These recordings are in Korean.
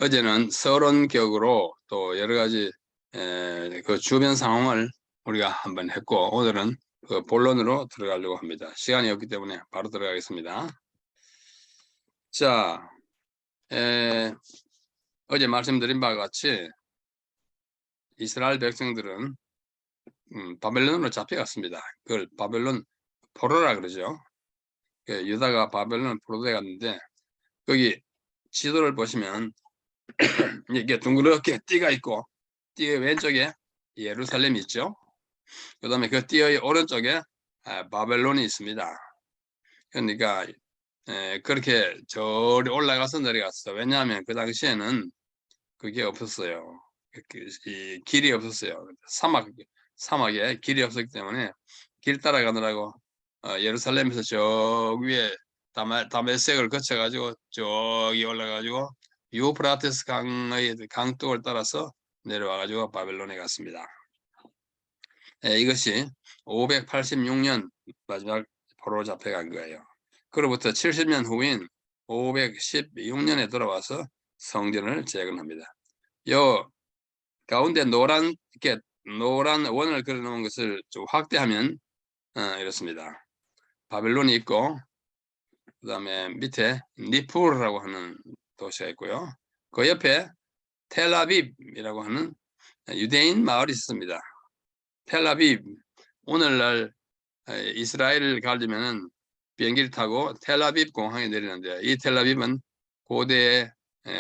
어제는 서론격으로 또 여러 가지 그 주변 상황을 우리가 한번 했고, 오늘은 그 본론으로 들어가려고 합니다. 시간이 없기 때문에 바로 들어가겠습니다. 자, 어제 말씀드린 바와 같이 이스라엘 백성들은 바벨론으로 잡혀갔습니다. 그걸 바벨론 포로라 그러죠. 유다가 바벨론 포로돼 갔는데, 거기 지도를 보시면 이게 둥그렇게 띠가 있고, 띠의 왼쪽에 예루살렘이 있죠. 그 다음에 그 띠의 오른쪽에 바벨론이 있습니다. 그러니까 그렇게 저리 올라가서 내려갔어. 왜냐하면 그 당시에는 그게 없었어요. 이 길이 없었어요. 사막에 길이 없었기 때문에 길 따라가느라고 예루살렘에서 저 위에 다메섹을 거쳐가지고 저기 올라가지고 유프라테스 강의 강둑을 따라서 내려와가지고 바벨론에 갔습니다. 이것이 586년 마지막 포로로 잡혀간 거예요. 그로부터 70년 후인 516년에 돌아와서 성전을 재건합니다. 요 가운데 노란 원을 그려놓은 것을 좀 확대하면 이렇습니다. 바벨론이 있고, 그 다음에 밑에 니푸르라고 하는 도시가 있고요. 그 옆에 텔아비브이라고 하는 유대인 마을이 있습니다. 텔아비브, 오늘날 이스라엘을 가려면은 비행기를 타고 텔아비브 공항에 내리는데, 이 텔아비브는 고대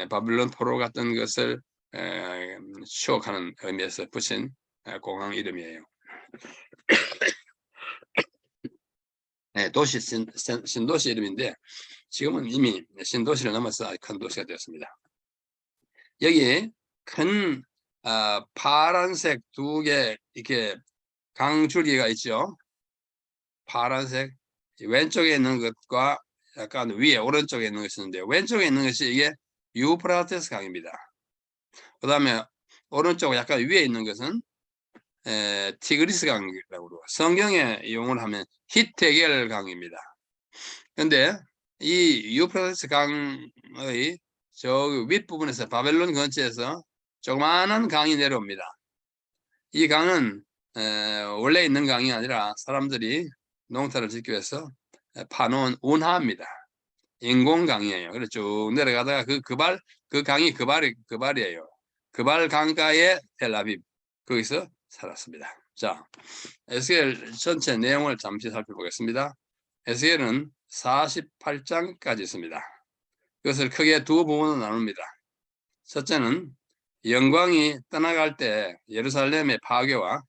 바벨론 포로 갔던 것을 추억하는 의미에서 붙인 공항 이름이에요. 도시 신도시 이름인데, 지금은 이미 신도시를 넘어서 큰 도시가 되었습니다. 여기 큰 파란색 두 개 이렇게 강줄기가 있죠. 파란색 왼쪽에 있는 것과 약간 위에 오른쪽에 있는 것이 있는데, 왼쪽에 있는 것이 이게 유프라테스 강입니다. 그 다음에 오른쪽 약간 위에 있는 것은 티그리스 강이라고 그러고, 성경에 이용을 하면 히테겔 강입니다. 그런데 이 유프라테스 강의 저 윗부분에서 바벨론 근처에서 조그마한 강이 내려옵니다. 이 강은 원래 있는 강이 아니라 사람들이 농사를 짓기 위해서 파놓은 운하입니다. 인공강이에요. 그래서 쭉 내려가다가 그 강이 그발이에요. 그발 강가의 텔아비브, 거기서 살았습니다. 자, 에스겔 전체 내용을 잠시 살펴보겠습니다. 에스겔은 48장까지 있습니다. 그것을 크게 두 부분으로 나눕니다. 첫째는 영광이 떠나갈 때 예루살렘의 파괴와,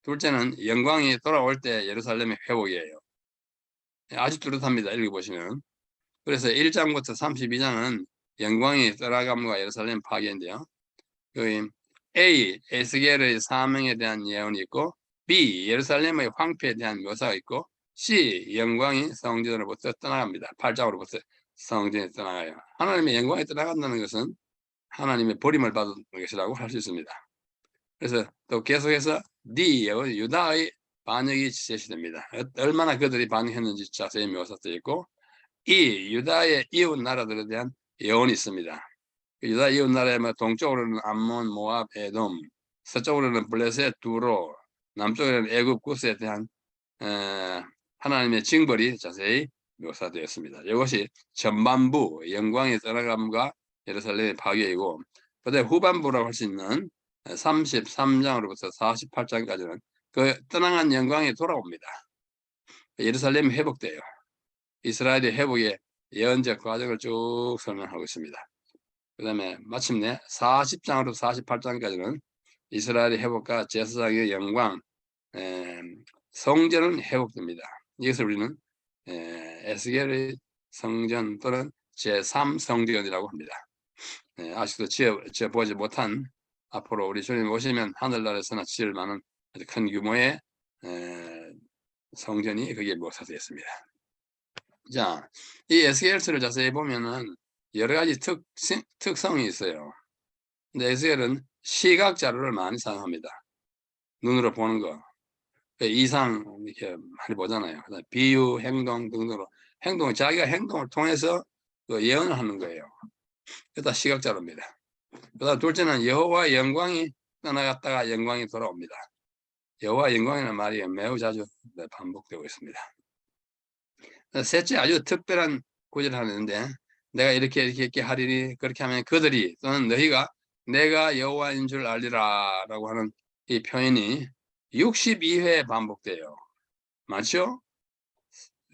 둘째는 영광이 돌아올 때 예루살렘의 회복이에요. 아주 뚜렷합니다. 읽어보시면. 그래서 1장부터 32장은 영광이 떠나감과 예루살렘 파괴인데요. 여기 A, 에스겔의 사명에 대한 예언이 있고, B, 예루살렘의 황폐에 대한 묘사가 있고, C, 영광이 성전으로부터 떠나갑니다. 8장으로부터 성전에 떠나가요. 하나님의 영광이 떠나간다는 것은 하나님의 버림을 받은 것이라고 할 수 있습니다. 그래서 또 계속해서 D, 유다의 반역이 제시됩니다. 얼마나 그들이 반역했는지 자세히 묘사되어 있고, 이 유다의 이웃 나라들에 대한 예언이 있습니다. 유다 이웃 나라에 동쪽으로는 암몬, 모압, 에돔, 서쪽으로는 블레셋, 두로, 남쪽에는 애굽, 구스에 대한 하나님의 징벌이 자세히 묘사되었습니다. 이것이 전반부 영광의 떠나감과 예루살렘의 파괴이고, 그다음에 후반부라고 할 수 있는 33장으로부터 48장까지는 그 떠나간 영광이 돌아옵니다. 예루살렘이 회복돼요. 이스라엘의 회복의 예언적 과정을 쭉 설명하고 있습니다. 그 다음에 마침내 40장으로 48장까지는 이스라엘의 회복과 제사장의 영광, 성전은 회복됩니다. 이것을 우리는 에스겔의 성전 또는 제3성전이라고 합니다. 아직도 지어보지 못한, 앞으로 우리 주님 오시면 하늘나라에서나 지을 만한 아주 큰 규모의 성전이 거기에 묘사되었습니다. 자, 이 에스겔서를 자세히 보면은 여러 가지 특성이 있어요. 근데 에스겔은 시각 자료를 많이 사용합니다. 눈으로 보는 거, 이상 이렇게 많이 보잖아요. 비유, 행동 등등으로 자기가 행동을 통해서 그 예언을 하는 거예요. 그게 다 시각 자료입니다. 그다음 둘째는 여호와의 영광이 떠나갔다가 영광이 돌아옵니다. 여호와의 영광이라는 말이 매우 자주 반복되고 있습니다. 셋째, 아주 특별한 구절을 하는데 내가 이렇게 하리니 그렇게 하면 그들이 또는 너희가 내가 여호와인 줄 알리라 라고 하는 이 표현이 62회 반복돼요. 맞죠?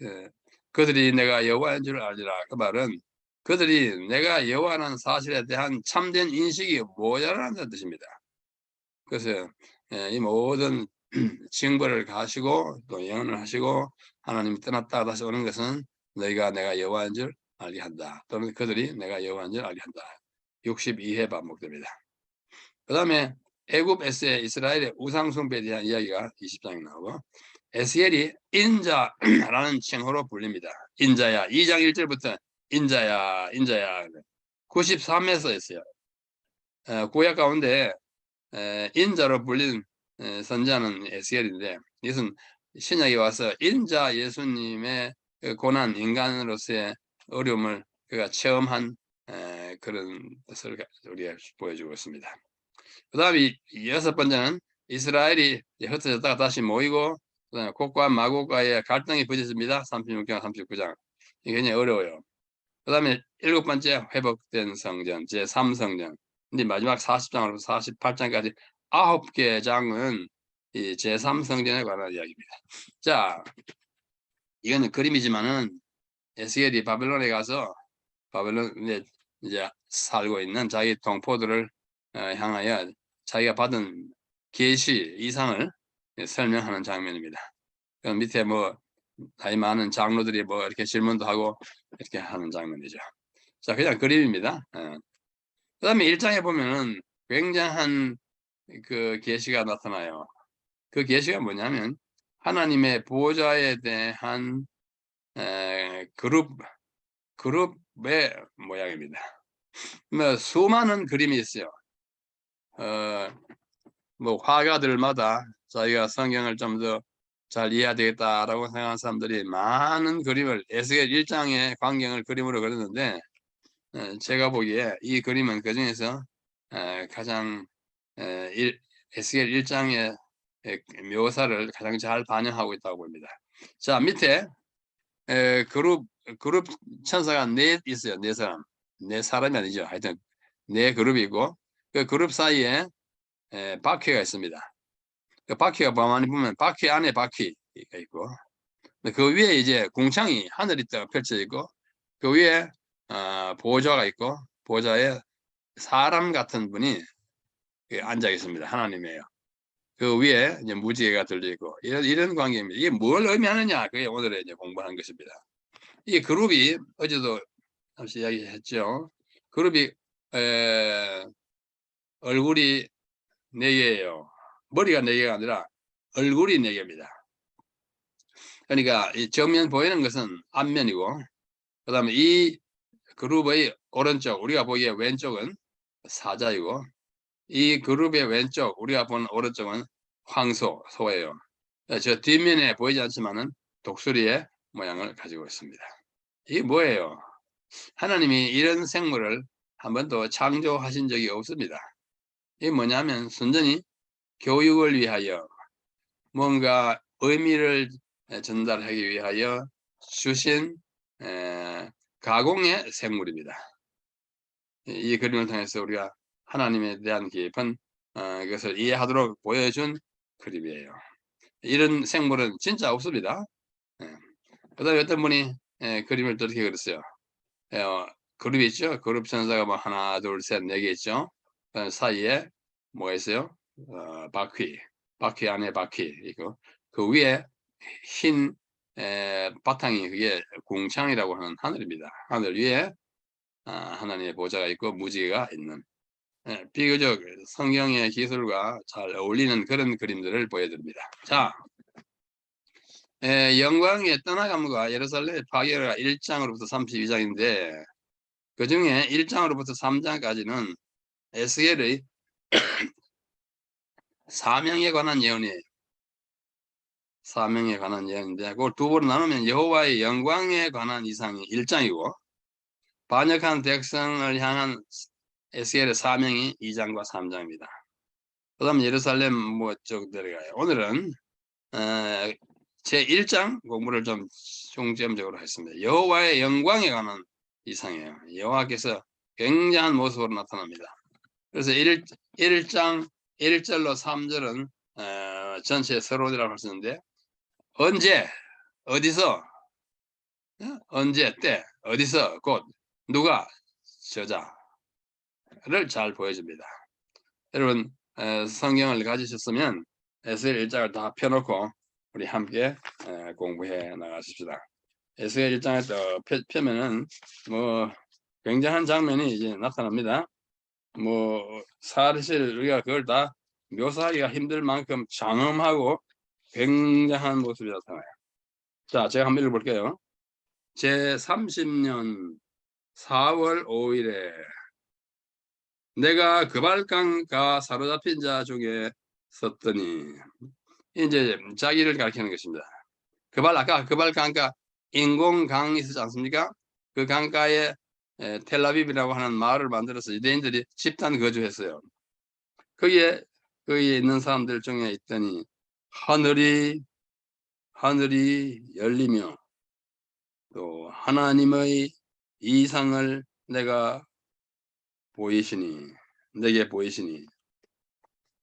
예. 그들이 내가 여호와인 줄 알리라. 그 말은 그들이 내가 여호와라는 사실에 대한 참된 인식이 모자라는 뜻입니다. 그래서 이 모든 징벌을 가시고 또 예언을 하시고 하나님이 떠났다가 다시 오는 것은 너희가 내가 여호와인 줄 알게 한다. 또는 그들이 내가 여호와인 줄 알게 한다. 62회 반복됩니다. 그 다음에 애굽 에스에 이스라엘의 우상숭배에 대한 이야기가 20장에 나오고 에스겔이 인자라는 칭호로 불립니다. 인자야. 2장 1절부터 인자야 93회서 했어요. 구약 가운데 인자로 불린 선자는 에스겔인데 이것은 신약에 와서 인자 예수님의 고난 인간으로서의 어려움을 그가 체험한 그런 것을 우리가 보여주고 있습니다. 그 다음에 여섯 번째는 이스라엘이 흩어졌다가 다시 모이고 그다음에 곡과 마곡과의 갈등이 벌어집니다. 36장 39장 이게 굉장히 어려워요. 그 다음에 일곱 번째 회복된 성전 제3성전 근데 마지막 40장으로부터 48장까지 9개 장은 이 제3성전에 관한 이야기입니다. 자, 이거는 그림이지만은 에스겔이 바벨론에 가서 바벨론에 이제 살고 있는 자기 동포들을 향하여 자기가 받은 계시 이상을 설명하는 장면입니다. 그 밑에 뭐 나이 많은 장로들이 뭐 이렇게 질문도 하고 이렇게 하는 장면이죠. 자, 그냥 그림입니다. 그 다음에 1장에 보면은 굉장한 그 계시가 나타나요. 그 계시가 뭐냐면 하나님의 보호자에 대한 그룹의 모양입니다. 뭐 수많은 그림이 있어요. 뭐 화가들마다 자기가 성경을 좀 더 잘 이해해야 되겠다라고 생각하는 사람들이 많은 그림을 에스겔 1장의 광경을 그림으로 그렸는데 제가 보기에 이 그림은 그 중에서 가장 에스겔 1장의 묘사를 가장 잘 반영하고 있다고 봅니다. 자, 밑에 그룹 천사가 넷 있어요. 네 사람. 네 사람이 아니죠. 하여튼 네 그룹이고 그 그룹 사이에 바퀴가 있습니다. 그 바퀴가 많이 보면 바퀴 안에 바퀴가 있고 그 위에 이제 궁창이 하늘이 펼쳐 있고 그 위에 보좌가 있고 보좌에 사람 같은 분이 앉아 있습니다. 하나님이에요. 그 위에 이제 무지개가 들려 있고 이런 관계입니다. 이게 뭘 의미하느냐? 그게 오늘의 이제 공부하는 것입니다. 이 그룹이 어제도 잠시 이야기했죠. 그룹이 얼굴이 4개예요. 머리가 4개가 아니라 얼굴이 4개입니다. 그러니까 이 정면 보이는 것은 앞면이고 그 다음에 이 그룹의 오른쪽 우리가 보기에 왼쪽은 사자이고 이 그룹의 왼쪽 우리가 보는 오른쪽은 소예요. 저 뒷면에 보이지 않지만은 독수리의 모양을 가지고 있습니다. 이게 뭐예요? 하나님이 이런 생물을 한 번도 창조하신 적이 없습니다. 이게 뭐냐면 순전히 교육을 위하여 뭔가 의미를 전달하기 위하여 주신 가공의 생물입니다. 이 그림을 통해서 우리가 하나님에 대한 깊은 것을 이해하도록 보여준 그림이에요. 이런 생물은 진짜 없습니다. 그 다음에 어떤 분이 그림을 또 이렇게 그렸어요. 그룹이 있죠. 그룹 천사가 뭐 하나, 둘, 셋, 4개 있죠. 사이에 뭐가 있어요? 바퀴 안에 바퀴 있고 그 위에 흰 바탕이 그게 궁창이라고 하는 하늘입니다. 하늘 위에 하나님의 보좌가 있고 무지개가 있는 비교적 성경의 기술과 잘 어울리는 그런 그림들을 보여드립니다. 자, 영광의 떠나감과 예루살렘의 파괴가 1장으로부터 32장인데 그 중에 1장으로부터 3장까지는 에스겔의 사명에 관한 예언이에요. 사명에 관한 예언인데 그걸 두 번으로 나누면 여호와의 영광에 관한 이상이 1장이고 반역한 백성을 향한 에스겔의 사명이 2장과 3장입니다. 그 다음 예루살렘 쪽 내려가요. 오늘은 제 1장 공부를 좀 중점적으로 했습니다. 여호와의 영광에 관한 이상이에요. 여호와께서 굉장한 모습으로 나타납니다. 그래서 1장 1절로 3절은 전체 서론이라고 할 수 있는데, 언제, 어디서, 언제, 때, 어디서, 곧, 누가, 저자를 잘 보여줍니다. 여러분 성경을 가지셨으면 에스겔 1장을 다 펴놓고 우리 함께 공부해 나가십시다. 에스겔 1장에 또 펴면은 뭐 굉장한 장면이 이제 나타납니다. 뭐 사실 우리가 그걸 다 묘사하기가 힘들 만큼 장엄하고 굉장한 모습이 나타나요. 자, 제가 한번 읽어볼게요. 제 30년 4월 5일에 내가 그발강가 사로잡힌 자 중에 섰더니, 이제 자기를 가리키는 것입니다. 아까 그발강가 인공강 있었지 않습니까? 그 강가에 텔라비브라고 하는 마을을 만들어서 유대인들이 집단 거주했어요. 거기에 있는 사람들 중에 있더니 하늘이 열리며 또 하나님의 이상을 내게 보이시니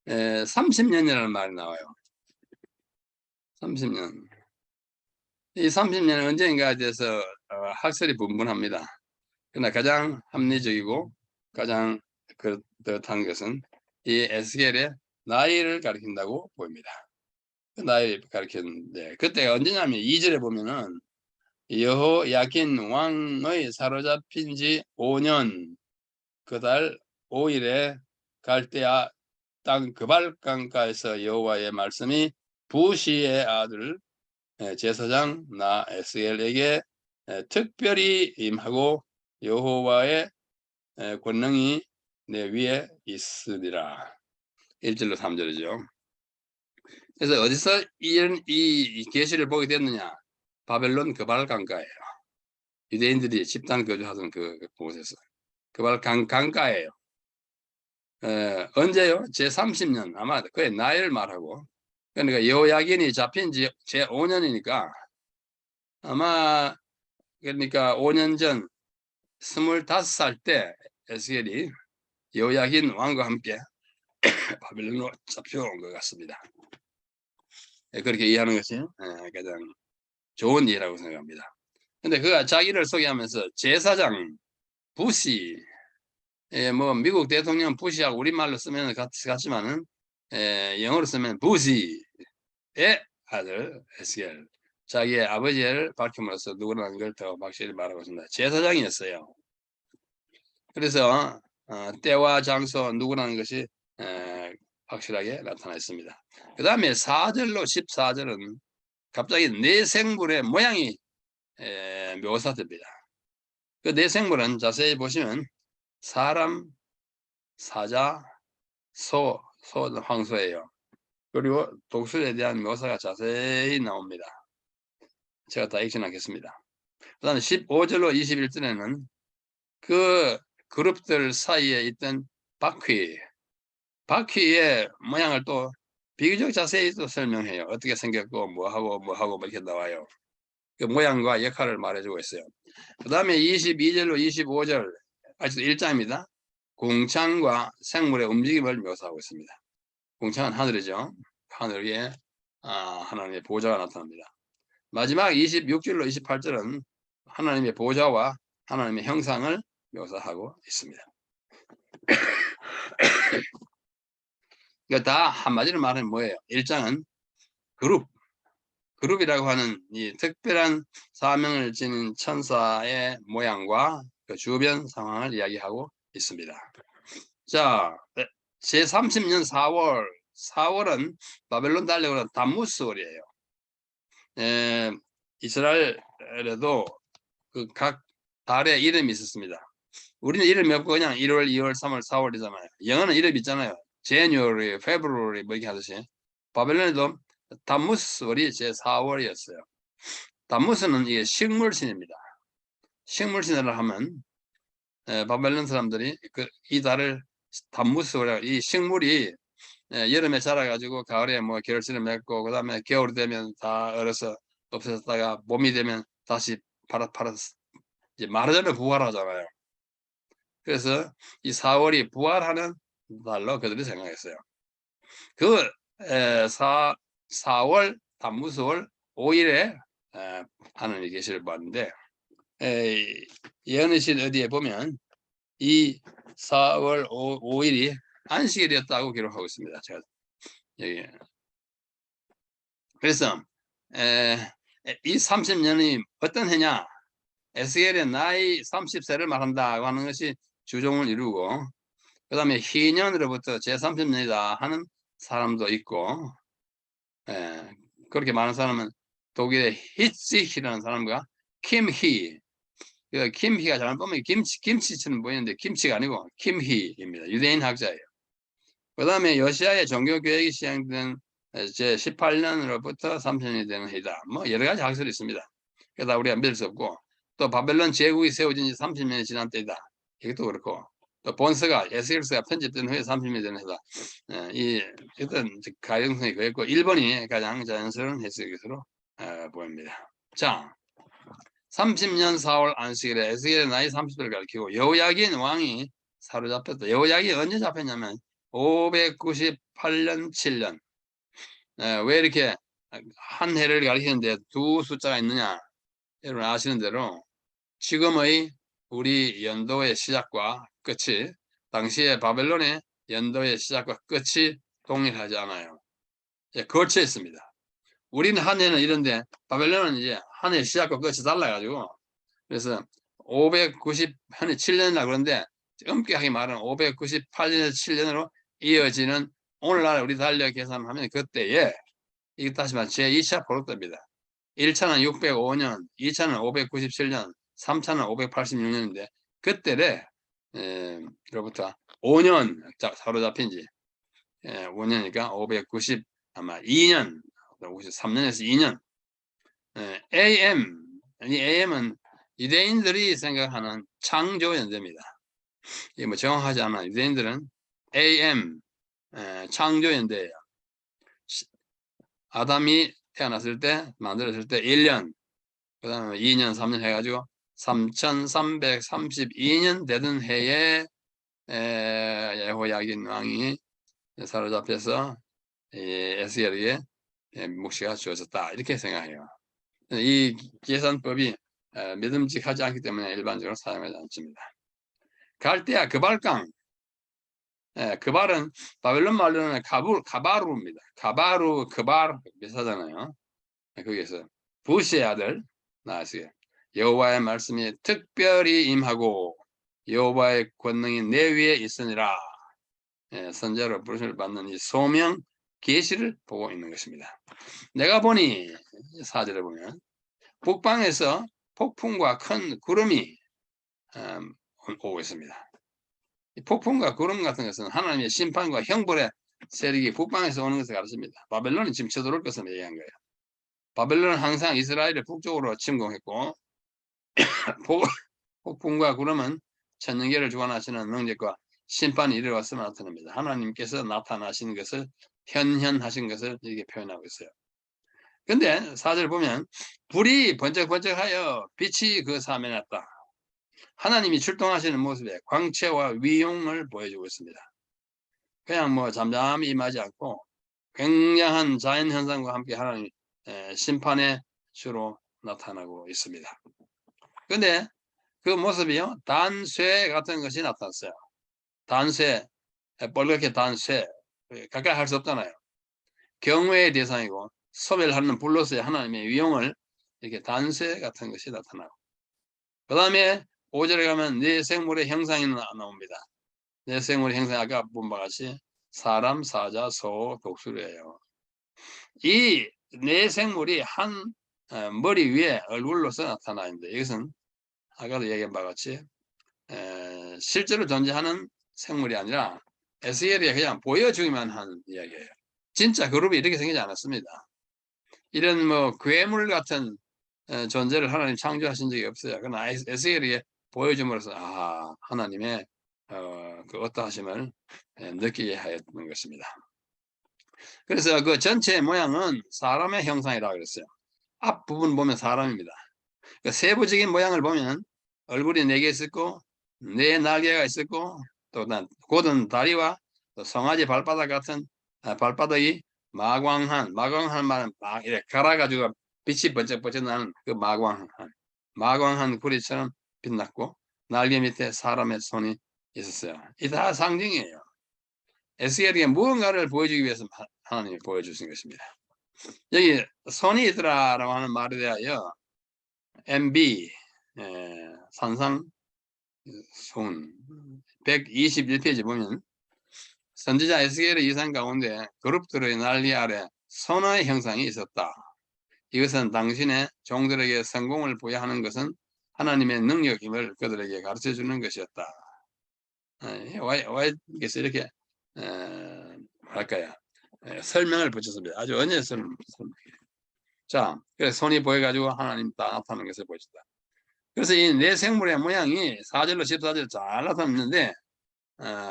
30년이라는 말이 나와요. 30년. 이 30년은 언제인가에 대해서 학설이 분분합니다. 그러나 가장 합리적이고 가장 그렇다는 것은 이 에스겔의 나이를 가리킨다고 보입니다. 그 나이를 가리켰는데 그때가 언제냐면 2절에 보면은 여호야긴 왕의 사로잡힌 지 5년 그 달 5일에 갈대아 땅 그발강가에서 여호와의 말씀이 부시의 아들 제사장 나 에스겔에게 특별히 임하고 여호와의 권능이 내 위에 있으리라. 1절로 3절이죠. 그래서 어디서 이 계시를 보게 됐느냐? 바벨론 그발강가예요. 유대인들이 집단 거주하던 그곳에서 그발강가예요. 언제요? 제 30년, 아마 그의 나이를 말하고, 그러니까 여호야긴이 잡힌 지 제 5년이니까 아마 그러니까 5년 전 25살 때 에스겔이 여호야긴 왕과 함께 바벨론으로 잡혀온 것 같습니다. 그렇게 이해하는 것이 가장 좋은 이해라고 생각합니다. 근데 그가 자기를 소개하면서 제사장 부시, 뭐 미국 대통령 부시하고 우리말로 쓰면 같지만은 영어로 쓰면 부시의 아들 에스겔, 자기의 아버지를 밝힘으로써 누구라는 걸 더 확실히 말하고 있습니다. 제사장이었어요. 그래서 때와 장소 누구라는 것이 확실하게 나타나 있습니다. 그 다음에 4절로 14절은 갑자기 내생물의 모양이 묘사됩니다. 그 내생물은 자세히 보시면 사람, 사자, 소는 황소예요. 그리고 독수리에 대한 묘사가 자세히 나옵니다. 제가 다 읽지는 않겠습니다. 그 다음에 15절로 21절에는 그 그룹들 사이에 있던 바퀴의 모양을 또 비교적 자세히 또 설명해요. 어떻게 생겼고 뭐하고 이렇게 나와요. 그 모양과 역할을 말해주고 있어요. 그 다음에 22절로 25절 아직도 1장입니다. 궁창과 생물의 움직임을 묘사하고 있습니다. 궁창은 하늘이죠. 하늘 위에 하나님의 보좌가 나타납니다. 마지막 26절로 28절은 하나님의 보좌와 하나님의 형상을 묘사하고 있습니다. 그러니까 다 한마디로 말하면 뭐예요? 1장은 그룹이라고 하는 이 특별한 사명을 지닌 천사의 모양과 그 주변 상황을 이야기하고 있습니다. 자, 제 30년 4월은 바벨론 달력으로 담무스월이에요. 이스라엘에도 그 각 달에 이름이 있었습니다. 우리는 이름이 없고 그냥 1월, 2월, 3월, 4월이잖아요. 영어는 이름이 있잖아요. January, February 뭐 이렇게 하듯이. 바벨론에도 담무스월이 제 4월이었어요. 담무스는 이게 식물신입니다. 식물신이라 하면 바벨론 사람들이 이 달을 담무스라, 이 식물이 여름에 자라가지고 가을에 뭐 결실을 맺고 그다음에 겨울이 되면 다 얼어서 없어졌다가 봄이 되면 다시 파랗 이제 말하자면 부활하잖아요. 그래서 이 4월이 부활하는 달로 그들이 생각했어요. 그 4월 담무스월 5일에 하나님이 계시를 봤는데 예언의신 어디에 보면 이 4월 5일이 안식일이었다고 기록하고 있습니다. 제가 여기. 그래서 이 30년이 어떤 해냐? 에스겔의 나이 30세를 말한다고 하는 것이 주종을 이루고, 그 다음에 희년으로부터 제30년이다 하는 사람도 있고, 그렇게 많은 사람은 독일의 히치히라는 사람과 김희, 김희가 잘못 보면 김치처럼 보이는데 김치가 아니고 김희입니다. 유대인 학자예요. 그 다음에 여시아의 종교개혁이 시행된 제18년으로부터 30년이 되는 해이다. 뭐 여러 가지 학설이 있습니다. 그다 우리가 믿을 수 없고, 또 바벨론 제국이 세워진 지 30년이 지난 때이다. 이것도 그렇고, 또 본서가 에스겔서가 편집된 후에 30년이 되는 해다. 이 어떤 가능성이 그랬고, 일본이 가장 자연스러운 해석의 것으로 보입니다. 자, 30년 4월 안식일에 에스겔의 나이 30세를 가리키고 여호야긴 왕이 사로잡혔다. 여호야긴이 언제 잡혔냐면 598년 7년. 왜 이렇게 한 해를 가리키는데 두 숫자가 있느냐? 여러분 아시는 대로 지금의 우리 연도의 시작과 끝이 당시에 바벨론의 연도의 시작과 끝이 동일하지 않아요. 걸쳐 있습니다. 우리는 한 해는 이런데 바벨론은 이제 한 해 시작과 끝이 달라가지고, 그래서 590한 해 7년이라 그러는데 엄격하게 말하면 598년에서 7년으로 이어지는 오늘날 우리 달력 계산하면 그때에 이게 다시 말해 제2차 포로때입니다. 1차는 605년, 2차는 597년, 3차는 586년인데 그때래 로부터 5년 사로잡힌 지 5년이니까 590 아마 2년, 53년에서 2년. AM, 이 AM은 유대인들이 생각하는 창조 연대입니다. 이게 뭐 정확하지 않아. 유대인들은 AM 창조 연대예요. 아담이 태어났을 때, 만들었을 때 1년, 그 다음에 2년, 3년 해가지고 3332년 되던 해에 예호야긴 왕이 사로잡혀서 에스겔에게 묵시가 주어졌다. 이렇게 생각해요. 이 계산법이 믿음직하지 않기 때문에 일반적으로 사용하지 않습니다. 갈대아 그발강. 그발은 바벨론 말로는 가바루입니다. 가바루, 그발 비슷하잖아요. 거기에서 부시의 아들 나아스게 여호와의 말씀이 특별히 임하고 여호와의 권능이 내 위에 있으니라. 선자로 부르심을 받는 이 소명 계시를 보고 있는 것입니다. 내가 보니 4절에 보면 북방에서 폭풍과 큰 구름이 오고 있습니다. 이 폭풍과 구름 같은 것은 하나님의 심판과 형벌의 세력이 북방에서 오는 것을 가르칩니다. 바벨론이 지금 쳐들어올 것을 얘기한 거예요. 바벨론은 항상 이스라엘을 북쪽으로 침공했고 폭풍과 구름은 천년계를 주관하시는 능력과 심판이 이르렀음을 나타냅니다. 하나님께서 나타나신 것을 현현하신 것을 이렇게 표현하고 있어요. 근데 4절 보면 불이 번쩍번쩍하여 빛이 그 사면에 났다. 하나님이 출동하시는 모습에 광채와 위용을 보여주고 있습니다. 그냥 뭐 잠잠히 임하지 않고 굉장한 자연현상과 함께 하나님 심판의 주로 나타나고 있습니다. 근데 그 모습이요, 단쇠 같은 것이 나타났어요. 단쇠, 빨갛게 단쇠, 가까이 할 수 없잖아요. 경외의 대상이고 소멸하는 불로서의 하나님의 위용을 이렇게 단쇠 같은 것이 나타나고, 그 다음에 5절에 가면 네 생물의 형상이 나옵니다. 네 생물의 형상이 아까 본 바와 같이 사람, 사자, 소, 독수리예요. 이 네 생물이 한 머리 위에 얼굴로서 나타나는데, 이것은 아까도 얘기한 바와 같이 실제로 존재하는 생물이 아니라 에스겔이 그냥 보여주기만 한 이야기예요. 진짜 그룹이 이렇게 생기지 않았습니다. 이런 뭐 괴물 같은 존재를 하나님 창조하신 적이 없어요. 그러나 에스겔이 보여줌으로써 하나님의 그 어떠하심을 느끼게 하였던 것입니다. 그래서 그 전체의 모양은 사람의 형상이라고 그랬어요. 앞부분 보면 사람입니다. 그 세부적인 모양을 보면 얼굴이 4개 있었고 4 날개가 있었고 또 곧은 다리와 또 송아지 발바닥 같은 발바닥이 마광한 말은 막 이렇게 갈아가지고 빛이 번쩍번쩍 나는 그 마광한 구리처럼 빛났고 날개 밑에 사람의 손이 있었어요. 이 다 상징이에요. 에스겔에게 무언가를 보여주기 위해서 하나님이 보여주신 것입니다. 여기 손이 있더라라고 하는 말에 대하여 MB 산상 손 121페이지 보면 선지자 에스겔의 이상 가운데 그룹들의 난리 아래 선의 형상이 있었다. 이것은 당신의 종들에게 성공을 부여하는 것은 하나님의 능력임을 그들에게 가르쳐 주는 것이었다. 와이께서 이렇게 뭐랄까요? 설명을 붙였습니다. 아주 언어스러운 설명이에요. 자, 그래서 손이 보여가지고 하나님 다 나타나는 것을 보여준다. 그래서 이 네 생물의 모양이 4절로 14절 잘 나타났는데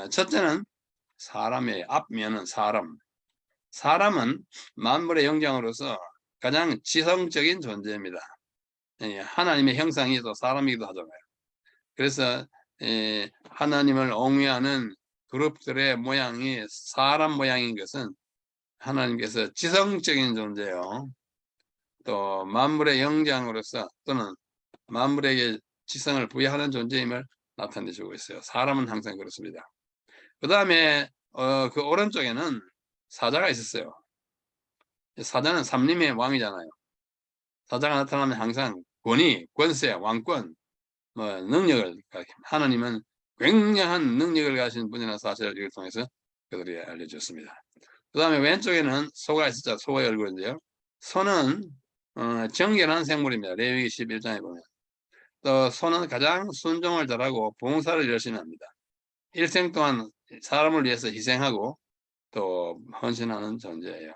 첫째는 사람의 앞면은 사람은 만물의 영장으로서 가장 지성적인 존재입니다. 하나님의 형상이 또 사람이기도 하잖아요. 그래서 하나님을 옹위하는 그룹들의 모양이 사람 모양인 것은 하나님께서 지성적인 존재요. 또 만물의 영장으로서 또는 만물에게 지성을 부여하는 존재임을 나타내주고 있어요. 사람은 항상 그렇습니다. 그 다음에 그 오른쪽에는 사자가 있었어요. 사자는 삼림의 왕이잖아요. 사자가 나타나면 항상 권위, 권세, 왕권, 능력을 하나님은 굉장한 능력을 가진 분이라는 사실을 이걸 통해서 그들이 알려줬습니다. 그 다음에 왼쪽에는 소가 있었죠. 소의 얼굴인데요. 소는 정결한 생물입니다. 레위기 11장에 보면. 또 소는 가장 순종을 잘하고 봉사를 열심히 합니다. 일생 동안 사람을 위해서 희생하고 또 헌신하는 존재예요.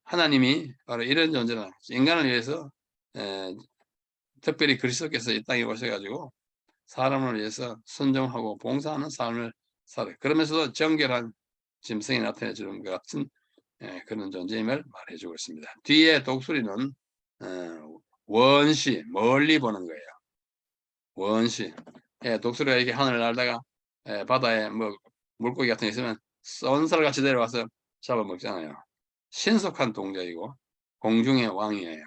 하나님이 바로 이런 존재는 인간을 위해서 특별히 그리스도께서 이 땅에 오셔가지고 사람을 위해서 순종하고 봉사하는 삶을 살아요. 그러면서도 정결한 짐승이 나타내주는 것 같은 그런 존재임을 말해주고 있습니다. 뒤에 독수리는 원시, 멀리 보는 거예요. 원시. 독수리가 이렇게 하늘을 날다가 바다에 뭐 물고기 같은 게 있으면 쏜살같이 내려와서 잡아먹잖아요. 신속한 동작이고 공중의 왕이에요.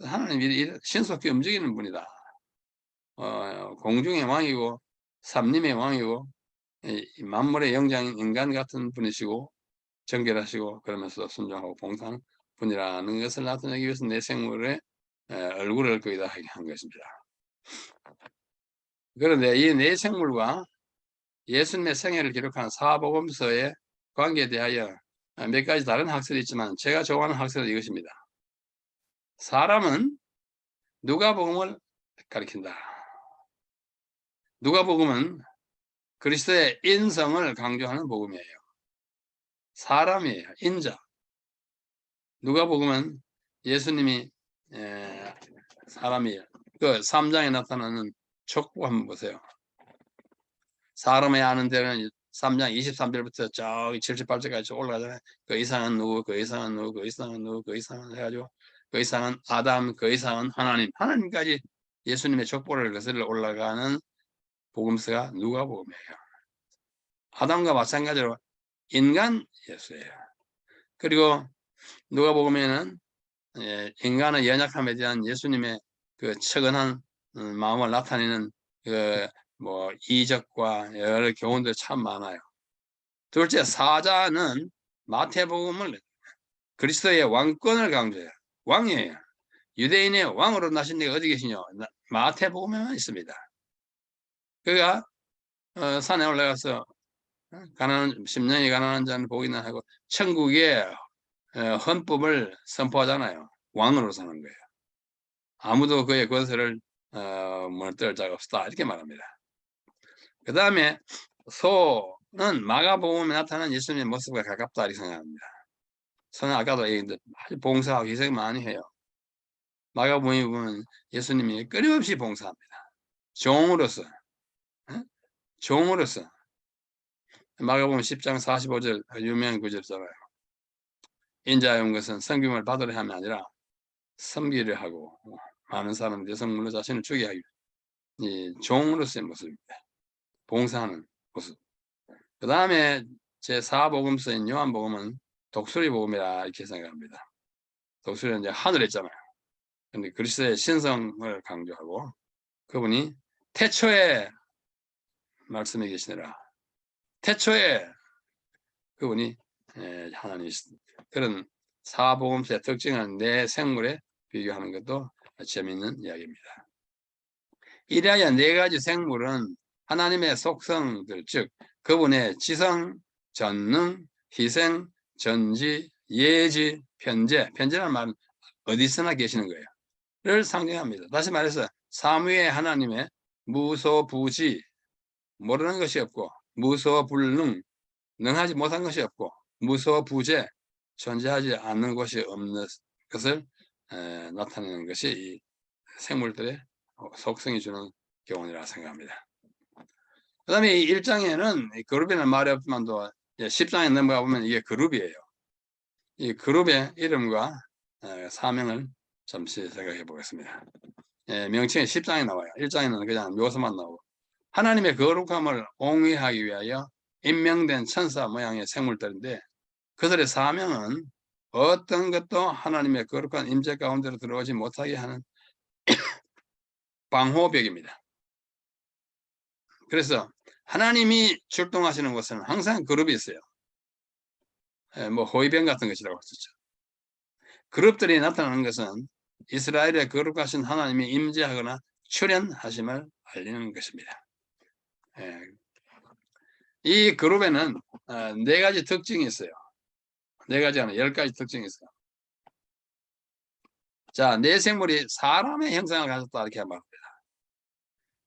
하나님이 신속히 움직이는 분이다. 공중의 왕이고 삼림의 왕이고 만물의 영장인 인간 같은 분이시고 정결하시고 그러면서 순종하고 봉사하는 분이라는 것을 나타내기 위해서 내 생물의 얼굴을 거기다 한 것입니다. 그런데 이 네 생물과 예수님의 생애를 기록한 사복음서의 관계에 대하여 몇 가지 다른 학설이 있지만 제가 좋아하는 학설은 이것입니다. 사람은 누가복음을 가리킨다. 누가복음은 그리스도의 인성을 강조하는 복음이에요. 사람이에요. 인자. 누가복음은 예수님이 사람이에요. 그 3장에 나타나는 촉구 한번 보세요. 사람의 아는 데는 3장 23절부터 저기 78절까지 올라가잖아요. 그 이상은 누구, 그 이상은 누구, 그 이상은 누구, 그 이상은 해가지고 그 이상은 아담, 그 이상은 하나님까지 예수님의 족보를 거슬러 올라가는 복음서가 누가복음이에요. 아담과 마찬가지로 인간 예수예요. 그리고 누가복음에는 인간의 연약함에 대한 예수님의 그 측은한 마음을 나타내는 그 이적과 여러 교훈들 참 많아요. 둘째, 사자는 마태복음을 그리스도의 왕권을 강조해요. 왕이에요. 유대인의 왕으로 나신 데가 어디 계시냐? 마태복음에만 있습니다. 그가 산에 올라가서 가난한 10년이 가난한 자는 복이나 하고 천국의 헌법을 선포하잖아요. 왕으로 사는 거예요. 아무도 그의 권세를 무너뜨릴 자가 없다 이렇게 말합니다. 그 다음에 소는 마가복음에 나타난 예수님의 모습과 가깝다 이렇게 생각합니다. 소는 아까도 얘기했는데 아주 봉사하고 희생 많이 해요. 마가복음에 보면 예수님이 끊임없이 봉사합니다. 종으로서, 종으로서. 마가복음 10장 45절 유명한 구절이잖아요. 인자에 온 것은 섬김을 받으려 함이 아니라 섬기려 하고 많은 사람 여성물로 자신을 죽게 하기 이 종으로서의 모습입니다. 봉사하는 모습. 그 다음에 제4복음서인 요한복음은 독수리 복음이라 이렇게 생각합니다. 독수리는 이제 하늘에 있잖아요. 근데 그리스도의 신성을 강조하고 그분이 태초에 말씀에 계시느라 태초에 그분이 하나님이십니다. 그런 사복음서의 특징은 내 생물에 비교하는 것도 재미있는 이야기입니다. 이래야 네 가지 생물은 하나님의 속성들, 즉 그분의 지성, 전능, 희생, 전지, 예지, 편재. 편재라는 말은 어디서나 계시는 거예요. 를 상징합니다. 다시 말해서 삼위의 하나님의 무소부지, 모르는 것이 없고 무소불능, 능하지 못한 것이 없고 무소부재, 존재하지 않는 것이 없는 것을 나타내는 것이 이 생물들의 속성이 주는 교훈이라 생각합니다. 그 다음에 이 1장에는 그룹이라는 말이 없지만도 10장에 넘어가 보면 이게 그룹이에요. 이 그룹의 이름과 사명을 잠시 생각해 보겠습니다. 명칭이 10장에 나와요. 1장에는 그냥 묘사만 나오고 하나님의 거룩함을 옹위하기 위하여 임명된 천사 모양의 생물들인데 그들의 사명은 어떤 것도 하나님의 거룩한 임재 가운데로 들어오지 못하게 하는 방호벽입니다. 그래서 하나님이 출동하시는 곳은 항상 그룹이 있어요. 뭐 호위병 같은 것이라고 했었죠. 그룹들이 나타나는 것은 이스라엘의 거룩하신 하나님이 임재하거나 출현하심을 알리는 것입니다. 이 그룹에는 4가지 특징이 있어요. 4가지 아니라 10가지 특징이 있어요. 자, 네 생물이 사람의 형상을 가졌다 이렇게 말합니다.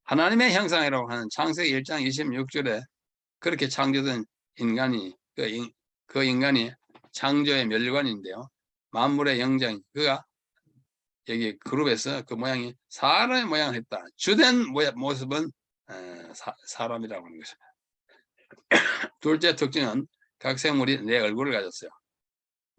하나님의 형상이라고 하는 창세기 1장 26절에 그렇게 창조된 인간이 그 인간이 창조의 멸관인데요. 만물의 영장 그가 여기 그룹에서 그 모양이 사람의 모양을 했다. 주된 모습은 사람이라고 하는 것입니다. 둘째 특징은 각 생물이 내 얼굴을 가졌어요.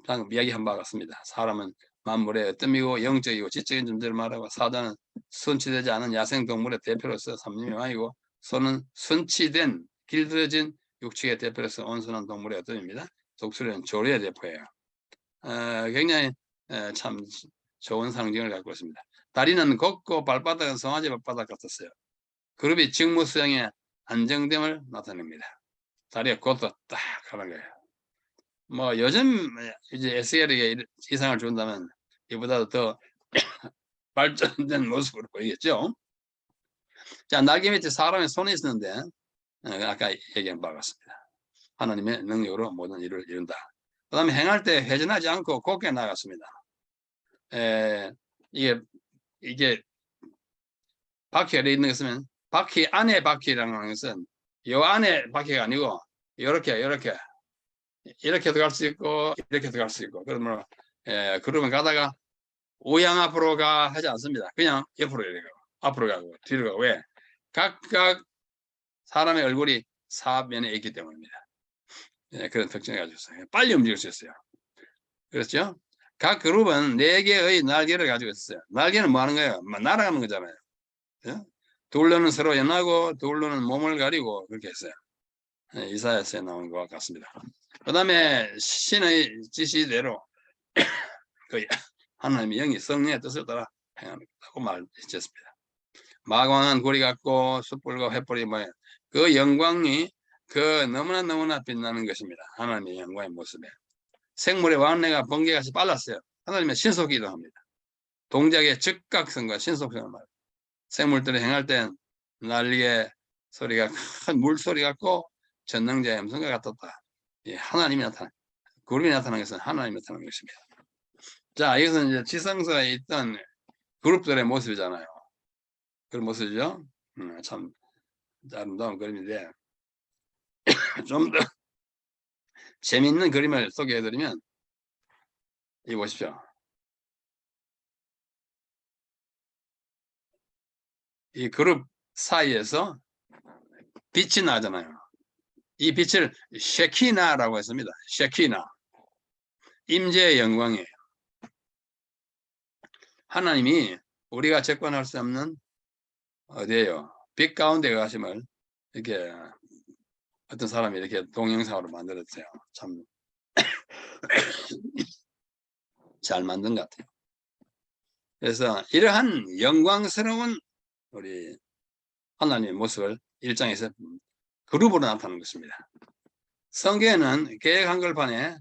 방금 이야기한 바와 같습니다. 사람은 만물의 어뜸이고 영적이고 지적인 존재를 말하고 사자는 순치되지 않은 야생동물의 대표로서 삼림이고 소는 순치된 길들여진 육축의 대표로서 온순한 동물의 어뜸입니다. 독수리는 조류의 대표예요. 굉장히 참 좋은 상징을 갖고 있습니다. 다리는 곱고 발바닥은 송아지 발바닥 같았어요. 그룹이 직무수행의 안정됨을 나타냅니다. 다리가 곧다 딱 하는 거예요. 뭐 요즘 이제 SL에게 이상을 준다면 이보다도 더 발전된 모습으로 보이겠죠. 자, 날개 밑에 사람의 손이 있었는데 아까 얘기한 바와 같습니다. 하나님의 능력으로 모든 일을 이룬다. 그 다음에 행할 때 회전하지 않고 곧게 나갔습니다. 이게 바퀴가 있는 것은 바퀴 안에 바퀴라는 것은 요 안에 바퀴가 아니고 이렇게 들어갈 수 있고 이렇게 들어갈 수 있고 그러면 그러면 가다가 우양 앞으로 가 하지 않습니다. 그냥 옆으로 이렇게 앞으로 가고 뒤로 가고 왜? 각각 사람의 얼굴이 사면에 있기 때문입니다. 그런 특징을 가지고 있어요. 빨리 움직일 수 있어요. 그렇죠? 각 그룹은 4개의 날개를 가지고 있어요. 날개는 뭐 하는 거예요? 날아가는 거잖아요. 둘로는 서로 연하고 둘로는 몸을 가리고 그렇게 했어요. 이사야서에 나온 것과 같습니다. 그 다음에 신의 지시대로 그 하나님의 영이 성령의 뜻을 따라 행한다고 말했습니다. 마광한 고리 같고 숯불과 횃불이 뭐예요? 그 영광이 그 너무나 빛나는 것입니다. 하나님의 영광의 모습에 생물의 왕래가 번개같이 빨랐어요. 하나님의 신속이기도 합니다. 동작의 즉각성과 신속성을 말해요. 생물들이 행할 땐 날개 소리가 큰 물소리 같고 전능자의 음성과 같았다. 하나님이 나타나 그룹이 나타나는 것은 하나님이 나타나는 것입니다. 자, 이것은 이제 지성서에 있던 그룹들의 모습이잖아요. 그런 모습이죠. 참 아름다운 그림인데 좀 더 재미있는 그림을 소개해드리면 이 보십시오. 이 그룹 사이에서 빛이 나잖아요. 이 빛을 셰키나라고 했습니다. 셰키나. 임재의 영광이에요. 하나님이 우리가 접근할 수 없는 어디에요? 빛 가운데 가심을 이렇게 어떤 사람이 이렇게 동영상으로 만들었어요. 참 잘 만든 것 같아요. 그래서 이러한 영광스러운 우리 하나님의 모습을 1장에서 그룹으로 나타나는 것입니다. 성경에는 개역 한글판에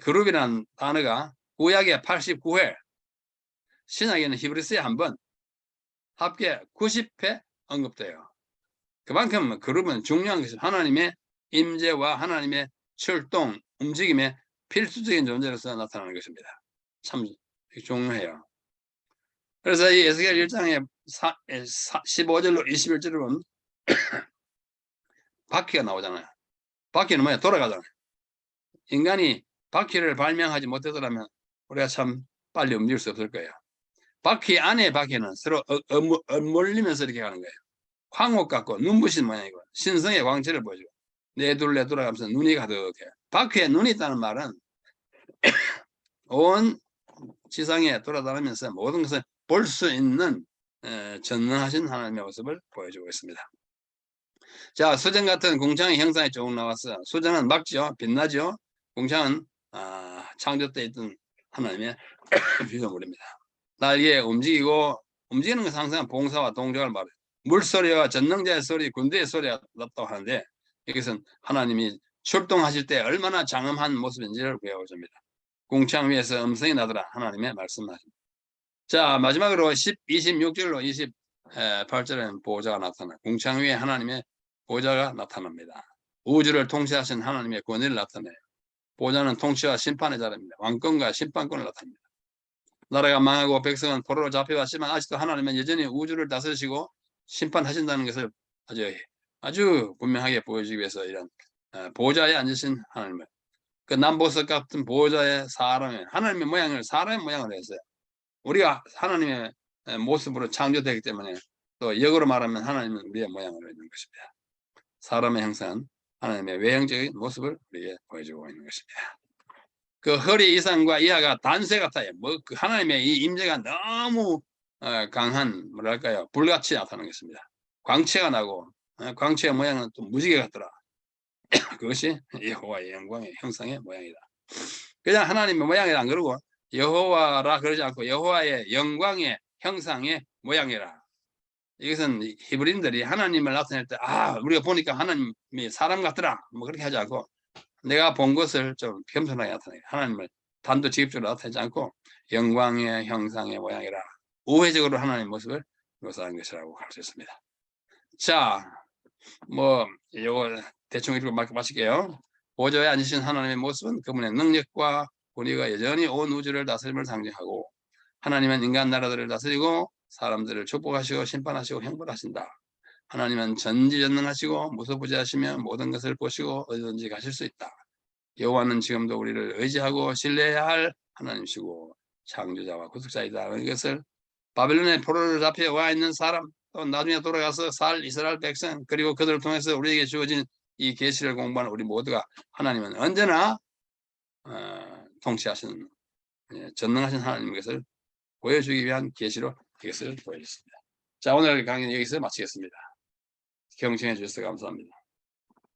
그룹이라는 단어가 구약에 89회, 신약에는 히브리서에 한 번, 합계 90회 언급돼요. 그만큼 그룹은 중요한 것이 하나님의 임재와 하나님의 출동, 움직임의 필수적인 존재로서 나타나는 것입니다. 참 중요해요. 그래서 이 에스겔 1장의 15절로 21절을 보면 바퀴가 나오잖아요. 바퀴는 뭐야? 돌아가잖아요. 인간이 바퀴를 발명하지 못하더라면 우리가 참 빨리 움직일 수 없을 거예요. 바퀴 안에 바퀴는 서로 엇몰리면서 이렇게 가는 거예요. 황옥 같고 눈부신 모양이고 신성의 광채를 보여주고 내둘 돌아가면서 눈이 가득해. 바퀴에 눈이 있다는 말은 온 지상에 돌아다니면서 모든 것을 볼 수 있는 전능하신 하나님의 모습을 보여주고 있습니다. 자, 수정 같은 궁창의 형상이 쭉 나왔어요. 수정은 막죠, 빛나죠. 궁창은 창조 때 있던 하나님의 피조물입니다. 날개 움직이는 것은 항상 봉사와 동작을 말해요. 물소리와 전능자의 소리, 군대의 소리가 났다고 하는데 이것은 하나님이 출동하실 때 얼마나 장엄한 모습인지를 배워줍니다. 궁창 위에서 음성이 나더라. 하나님의 말씀하십니다. 자, 마지막으로 26절로 28절에는 보호자가 나타나. 궁창 위에 하나님의 보호자가 나타납니다. 우주를 통치하신 하나님의 권위를 나타내요. 보호자는 통치와 심판의 자리입니다. 왕권과 심판권을 나타냅니다. 나라가 망하고 백성은 포로로 잡혀왔지만 아직도 하나님은 여전히 우주를 다스리시고 심판하신다는 것을 아주 분명하게 보여주기 위해서 이런 보호자에 앉으신 하나님을, 그 남보석 같은 보호자의 하나님의 모양을 사람의 모양으로 했어요. 우리가 하나님의 모습으로 창조되기 때문에 또 역으로 말하면 하나님은 우리의 모양으로 있는 것입니다. 사람의 형상은 하나님의 외형적인 모습을 우리에게 보여주고 있는 것입니다. 그 허리 이상과 이하가 단쇠 같아요. 그 하나님의 이 임재가 너무 강한 뭐랄까요, 불같이 나타나는 것입니다. 광채가 나고 광채의 모양은 또 무지개 같더라. 그것이 여호와의 영광의 형상의 모양이다. 그냥 하나님의 모양이라 안 그러고 여호와라 그러지 않고 여호와의 영광의 형상의 모양이라. 이것은 히브리인들이 하나님을 나타낼 때 우리가 보니까 하나님이 사람 같더라 뭐 그렇게 하지 않고 내가 본 것을 좀 겸손하게 나타내요. 하나님을 단도직입적으로 나타내지 않고 영광의 형상의 모양이라 우회적으로 하나님의 모습을 묘사한 것이라고 할 수 있습니다. 자, 뭐 이거 대충 읽고 마칠게요. 보좌에 앉으신 하나님의 모습은 그분의 능력과 권위가 여전히 온 우주를 다스림을 상징하고 하나님은 인간 나라들을 다스리고 사람들을 축복하시고 심판하시고 형벌하신다. 하나님은 전지전능하시고 무소부지하시며 모든 것을 보시고 어디든지 가실 수 있다. 여호와는 지금도 우리를 의지하고 신뢰해야 할 하나님이시고 창조자와 구속자이다. 이것을 바벨론의 포로를 잡혀 와 있는 사람, 또 나중에 돌아가서 살 이스라엘 백성, 그리고 그들을 통해서 우리에게 주어진 이 계시를 공부하는 우리 모두가 하나님은 언제나 통치하시는 전능하신 하나님 것을 보여주기 위한 계시로 이것을 보여줬습니다. 자, 오늘 강의는 여기서 마치겠습니다. 경청해 주셔서 감사합니다.